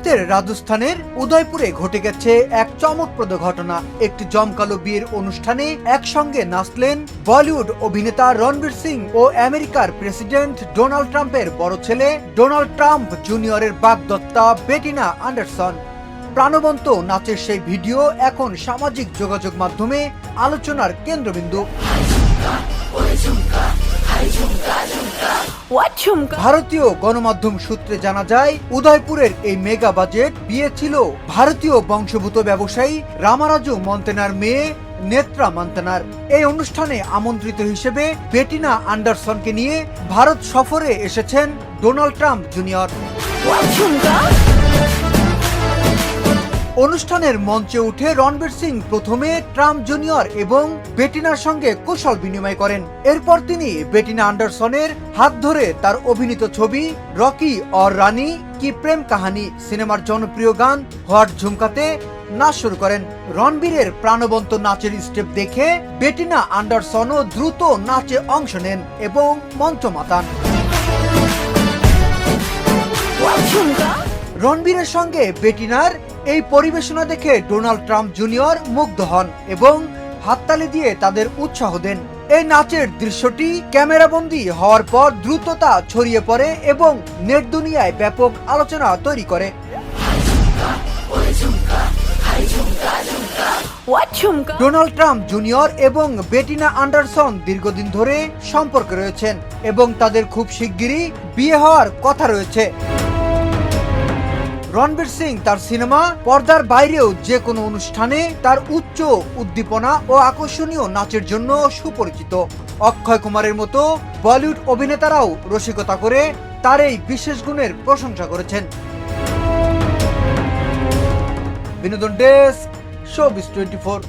ভারতের রাজস্থানের উদয়পুরে ঘটে গেছে এক চমকপ্রদ ঘটনা। একটি জমকালো বিয়ের অনুষ্ঠানে একসঙ্গে নাচলেন বলিউড অভিনেতা রণবীর সিং ও আমেরিকার প্রেসিডেন্ট ডোনাল্ড ট্রাম্পের বড় ছেলে ডোনাল্ড ট্রাম্প জুনিয়রের বাগদত্তা বেটিনা অ্যান্ডারসন। প্রাণবন্ত নাচের সেই ভিডিও এখন সামাজিক যোগাযোগ মাধ্যমে আলোচনার কেন্দ্রবিন্দু। ভারতীয় গণমাধ্যম সূত্রে জানা যায়, উদয়পুরের এই মেগা বাজেট বিয়ে ছিল ভারতীয় বংশোদ্ভূত ব্যবসায়ী রামারাজু মন্তেনার মেয়ে নেত্রা মন্তেনার। এই অনুষ্ঠানে আমন্ত্রিত হিসেবে বেটিনা অ্যান্ডারসনকে নিয়ে ভারত সফরে এসেছেন ডোনাল্ড ট্রাম্প জুনিয়র। অনুষ্ঠানের মঞ্চে উঠে রণবীর সিং প্রথমে ট্রাম্প জুনিয়র এবং বেটিনার সঙ্গে কুশল বিনিময় করেন। এরপর তিনি বেটিনা অ্যান্ডারসনের হাত ধরে তার অভিনীত ছবি রকি और রানী কি প্রেম কাহিনী সিনেমার জনপ্রিয় গান হোয়াট ঝুমকাতে নাচ শুরু করেন। রণবীরের প্রাণবন্ত নাচের স্টেপ দেখে বেটিনা অ্যান্ডারসনও দ্রুত নাচে অংশ নেন এবং মঞ্চ মাতান। রণবীরের সঙ্গে বেটিনার এই পরিবেশনা দেখে ডোনাল্ড ট্রাম্প জুনিয়র মুগ্ধ হন এবং হাততালি দিয়ে তাদের উৎসাহ দেন। এই নাচের দৃশ্যটি ক্যামেরাবন্দি হওয়ার পর দ্রুততা ছড়িয়ে পড়ে এবং নেট দুনিয়ায় ব্যাপক আলোচনা তৈরি করে। ডোনাল্ড ট্রাম্প জুনিয়র এবং বেটিনা অ্যান্ডারসন দীর্ঘদিন ধরে সম্পর্কে রয়েছেন এবং তাদের খুব শিগগিরই বিয়ে হওয়ার কথা রয়েছে। রণবীর সিং তার সিনেমা পর্দার বাইরেও যে কোনো অনুষ্ঠানে তার উচ্চ উদ্দীপনা ও আকর্ষণীয় নাচের জন্য সুপরিচিত। অক্ষয় কুমারের মতো বলিউড অভিনেতারাও রসিকতা করে তার এই বিশেষ গুণের প্রশংসা করেছেন। বিনোদন ডেস্ক, শোবিজ 24।